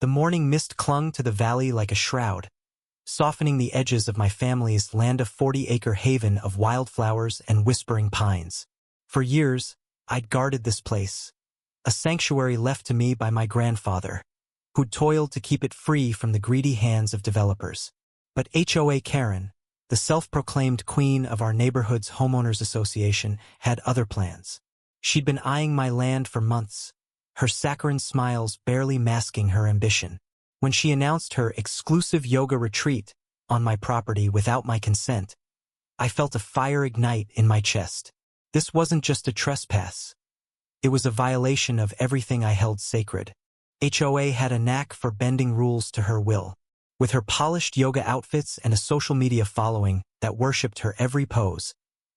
The morning mist clung to the valley like a shroud, softening the edges of my family's land of 40-acre haven of wildflowers and whispering pines. For years, I'd guarded this place, a sanctuary left to me by my grandfather, who'd toiled to keep it free from the greedy hands of developers. But HOA Karen, the self-proclaimed queen of our neighborhood's homeowners association, had other plans. She'd been eyeing my land for months, her saccharine smiles barely masking her ambition. When she announced her exclusive yoga retreat on my property without my consent, I felt a fire ignite in my chest. This wasn't just a trespass. It was a violation of everything I held sacred. HOA had a knack for bending rules to her will. With her polished yoga outfits and a social media following that worshipped her every pose,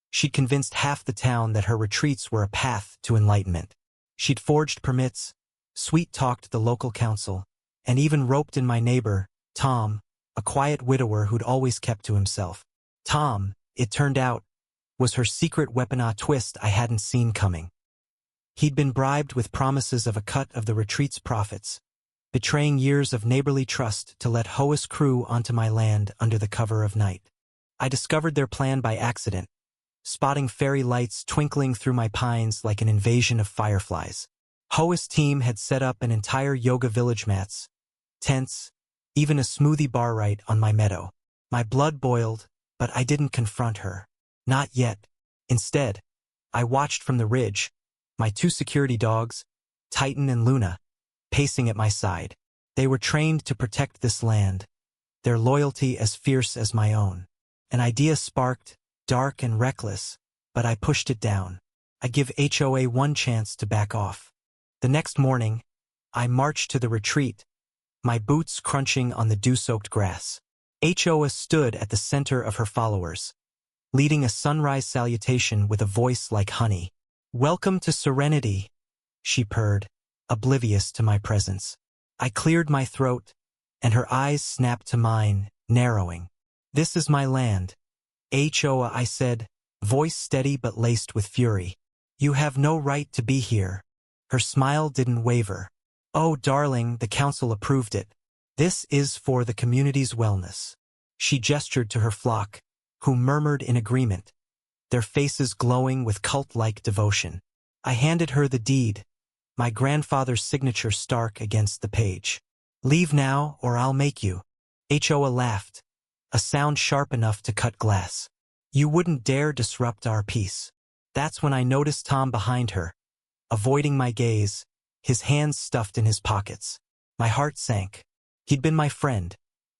she'd convinced half the town that her retreats were a path to enlightenment. She'd forged permits, sweet-talked the local council, and even roped in my neighbor, Tom, a quiet widower who'd always kept to himself. Tom, it turned out, was her secret weapon, a twist I hadn't seen coming. He'd been bribed with promises of a cut of the retreat's profits, betraying years of neighborly trust to let HOA's crew onto my land under the cover of night. I discovered their plan by accident, spotting fairy lights twinkling through my pines like an invasion of fireflies. HOA's team had set up an entire yoga village, mats, tents, even a smoothie bar right on my meadow. My blood boiled, but I didn't confront her. Not yet. Instead, I watched from the ridge, my two security dogs, Titan and Luna, pacing at my side. They were trained to protect this land, their loyalty as fierce as my own. An idea sparked, dark and reckless, but I pushed it down. I give HOA one chance to back off. The next morning, I marched to the retreat, my boots crunching on the dew-soaked grass. HOA stood at the center of her followers, leading a sunrise salutation with a voice like honey. "Welcome to serenity," she purred, oblivious to my presence. I cleared my throat, and her eyes snapped to mine, narrowing. "This is my land, HOA," I said, voice steady but laced with fury. "You have no right to be here." Her smile didn't waver. "Oh, darling, the council approved it. This is for the community's wellness." She gestured to her flock, who murmured in agreement, their faces glowing with cult-like devotion. I handed her the deed, my grandfather's signature stark against the page. "Leave now, or I'll make you." HOA laughed, a sound sharp enough to cut glass. "You wouldn't dare disrupt our peace." That's when I noticed Tom behind her, avoiding my gaze, his hands stuffed in his pockets. My heart sank. He'd been my friend,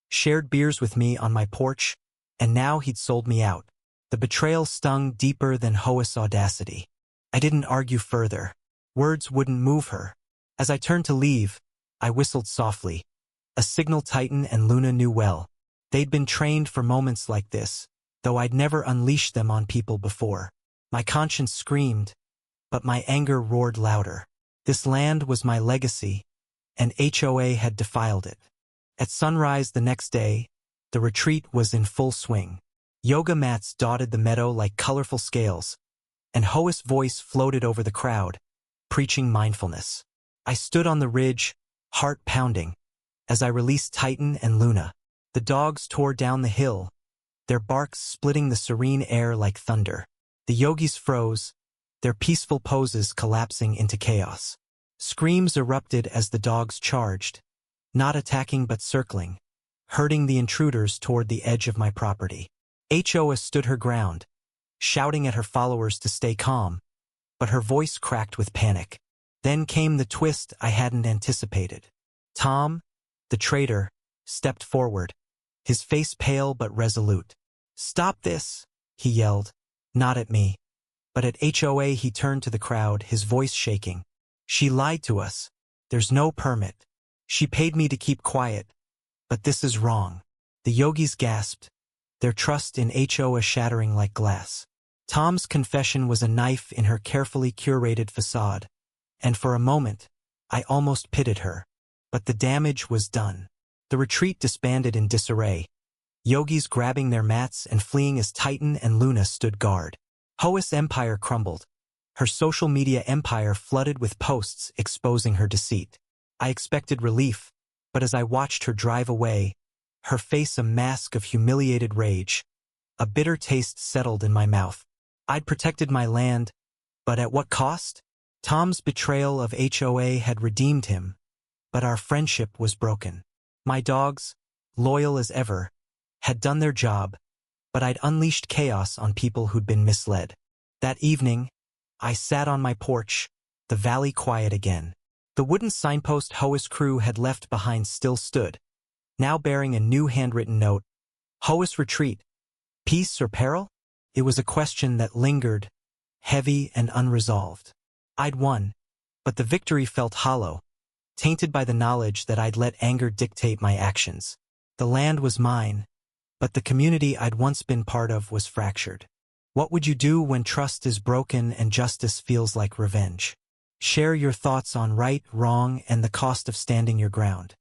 shared beers with me on my porch, and now he'd sold me out. The betrayal stung deeper than HOA's audacity. I didn't argue further. Words wouldn't move her. As I turned to leave, I whistled softly, a signal Titan and Luna knew well. They'd been trained for moments like this, though I'd never unleashed them on people before. My conscience screamed, but my anger roared louder. This land was my legacy, and HOA had defiled it. At sunrise the next day, the retreat was in full swing. Yoga mats dotted the meadow like colorful scales, and HOA's voice floated over the crowd, preaching mindfulness. I stood on the ridge, heart pounding, as I released Titan and Luna. The dogs tore down the hill, their barks splitting the serene air like thunder. The yogis froze, their peaceful poses collapsing into chaos. Screams erupted as the dogs charged, not attacking but circling, herding the intruders toward the edge of my property. HOA stood her ground, shouting at her followers to stay calm, but her voice cracked with panic. Then came the twist I hadn't anticipated. Tom, the traitor, stepped forward, his face pale but resolute. "Stop this," he yelled, not at me, but at HOA. He turned to the crowd, his voice shaking. "She lied to us. There's no permit. She paid me to keep quiet, but this is wrong." The yogis gasped, their trust in HOA shattering like glass. Tom's confession was a knife in her carefully curated facade, and for a moment, I almost pitied her. But the damage was done. The retreat disbanded in disarray, yogis grabbing their mats and fleeing as Titan and Luna stood guard. HOA's empire crumbled, her social media empire flooded with posts exposing her deceit. I expected relief, But as I watched her drive away, her face a mask of humiliated rage, a bitter taste settled in my mouth. I'd protected my land, but at what cost? Tom's betrayal of HOA had redeemed him, but our friendship was broken. My dogs, loyal as ever, had done their job, but I'd unleashed chaos on people who'd been misled. That evening, I sat on my porch, the valley quiet again. The wooden signpost HOA's crew had left behind still stood, now bearing a new handwritten note. HOA's retreat. Peace or peril? It was a question that lingered, heavy and unresolved. I'd won, but the victory felt hollow, tainted by the knowledge that I'd let anger dictate my actions. The land was mine, but the community I'd once been part of was fractured. What would you do when trust is broken and justice feels like revenge? Share your thoughts on right, wrong, and the cost of standing your ground.